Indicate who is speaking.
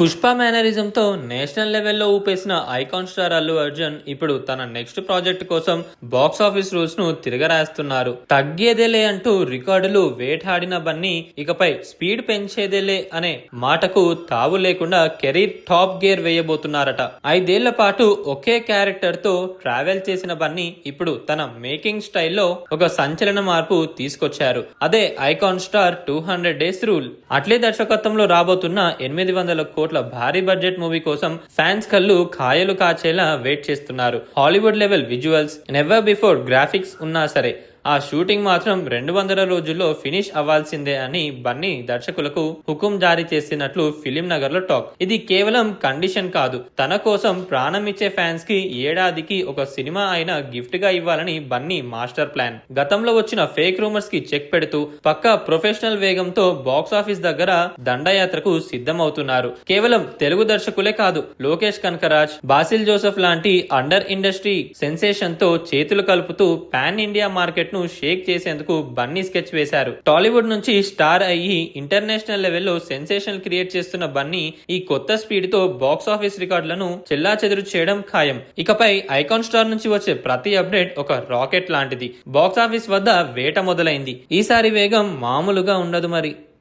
Speaker 1: Pushpa mannerism తో national లెవెల్లో ఊపేసిన icon star Allu Arjun ఇప్పుడు తన నెక్స్ట్ ప్రాజెక్ట్ కోసం బాక్స్ ఆఫీస్ రూల్స్ ను తిరగరాస్తున్నారు. తగ్గేదేలే అంటూ రికార్డులు వేటాడిన బన్నీ ఇకపై స్పీడ్ పెంచేదేలే అనే మాటకు తావు లేకుండా కెరీర్ టాప్ గేర్ వేయబోతున్నారట. 5 ఏళ్ల పాటు ఒకే క్యారెక్టర్ తో ట్రావెల్ చేసిన బన్నీ ఇప్పుడు తన మేకింగ్ స్టైల్లో ఒక సంచలన మార్పు తీసుకొచ్చారు. అదే ఐకాన్ స్టార్ 200 డేస్ రూల్. అట్లే దర్శకత్వంలో రాబోతున్న 800 కోట్ల భారీ బడ్జెట్ మూవీ కోసం ఫ్యాన్స్ కళ్ళు కాయలు కాచేలా వెయిట్ చేస్తున్నారు. Hollywood level visuals, never before graphics ఉన్నా సరే ఆ షూటింగ్ మాత్రం 200 రోజుల్లో ఫినిష్ అవ్వాల్సిందే అని బన్నీ దర్శకులకు హుకుం జారీ చేసినట్లు ఫిలిం నగర్ లో టాక్. ఇది కేవలం కండిషన్ కాదు, తన కోసం ప్రాణం ఇచ్చే ఫ్యాన్స్ కి ఏడాదికి ఒక సినిమా అయినా గిఫ్ట్ గా ఇవ్వాలని బన్నీ మాస్టర్ ప్లాన్. గతంలో వచ్చిన ఫేక్ రూమర్స్ కి చెక్ పెడుతూ పక్కా ప్రొఫెషనల్ వేగంతో బాక్స్ ఆఫీస్ దగ్గర దండయాత్రకు సిద్ధమవుతున్నారు. కేవలం తెలుగు దర్శకులే కాదు, లోకేష్ కనకరాజ్, బాసిల్ జోసెఫ్ లాంటి అండర్ ఇండస్ట్రీ సెన్సేషన్ తో చేతులు కలుపుతూ పాన్ ఇండియా మార్కెట్ ను షేక్ చేసేందుకు బన్నీ స్కెచ్ వేశారు. టాలీవుడ్ నుంచి స్టార్ అయ్యి ఇంటర్నేషనల్ లెవెల్లో సెన్సేషన్ క్రియేట్ చేస్తున్న బన్నీ ఈ కొత్త స్పీడ్ తో బాక్స్ ఆఫీస్ రికార్డులను చెల్లాచెదురు చేయడం ఖాయం. ఇకపై ఐకాన్ స్టార్ నుంచి వచ్చే ప్రతి అప్డేట్ ఒక రాకెట్ లాంటిది. బాక్స్ ఆఫీస్ వద్ద వేట మొదలైంది. ఈసారి వేగం మామూలుగా ఉండదు మరి.